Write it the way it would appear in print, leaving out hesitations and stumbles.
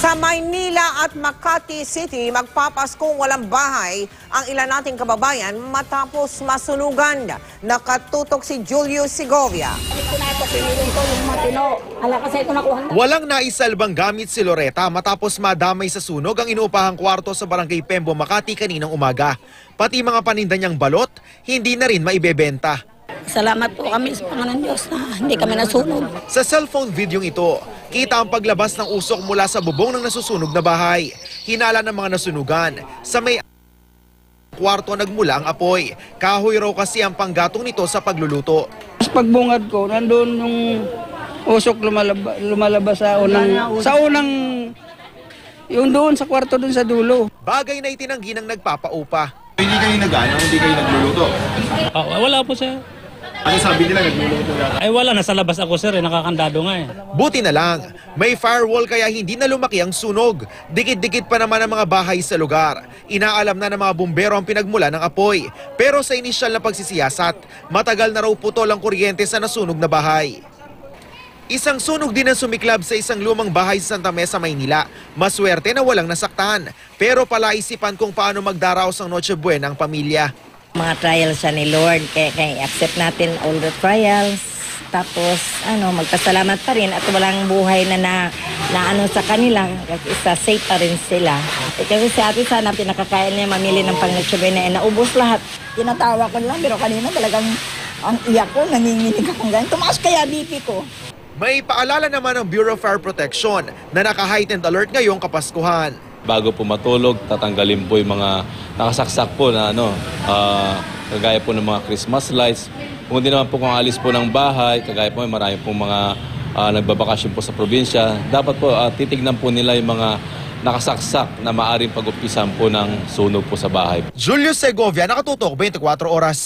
Sa Maynila at Makati City, magpapaskong walang bahay ang ilan nating kababayan matapos masunugan. Nakatutok si Julius Segovia. Walang naisalbang gamit si Loretta matapos madamay sa sunog ang inuupahang kwarto sa Barangay Pembo, Makati kaninang umaga. Pati mga paninda niyang balot, hindi na rin maibebenta. Salamat po kami sa Panginoon Diyos na hindi kami nasunog. Sa cellphone videong ito, kita ang paglabas ng usok mula sa bubong ng nasusunog na bahay. Hinala ng mga nasunugan. Sa may kwarto nagmula ang apoy. Kahoy raw kasi ang panggatong nito sa pagluluto. Pagbungad ko, nandun yung usok lumalabas sa unang, yung doon sa kwarto doon sa dulo. Bagay na itinanggi ng nagpapaupa. Hindi kayo hindi kayo nagluluto. Wala po sir. Ano sabi nila, nagluluto yata? Ay wala, nasa labas ako sir, nakakandado nga eh. Buti na lang, may firewall kaya hindi na lumaki ang sunog. Dikit-dikit pa naman ang mga bahay sa lugar. Inaalam na ng mga bumbero ang pinagmula ng apoy. Pero sa inisyal na pagsisiyasat, matagal na raw putol ang kuryente sa nasunog na bahay. Isang sunog din ang sumiklab sa isang lumang bahay sa Santa Mesa, Maynila. Maswerte na walang nasaktan. Pero palaisipan kung paano magdaraos ang Noche Buena ang pamilya. Mga trials siya ni Lord, kaya accept natin all the trials. Tapos magpasalamat pa rin at walang buhay na sa kanila kasi safe pa rin sila. Kasi si ate sana pinakakain niya mamili ng pang Noche Buena, naubos lahat. Tinatawa ko lang pero kanina talagang ang iyak ko, nanginginig akong ganyan. Tumaas kaya BP ko. May paalala naman ng Bureau of Fire Protection na naka-heightened alert ngayong Kapaskuhan. Bago po matulog, tatanggalin po yung mga nakasaksak po na kagaya po ng mga Christmas lights. Kung hindi naman po kung alis po ng bahay, kagaya po marami po mga nagbabakasyon po sa probinsya, dapat po titignan po nila yung mga nakasaksak na maaring pag-upisan po ng sunog po sa bahay. Julius Segovia, Nakatutok, 24 Oras.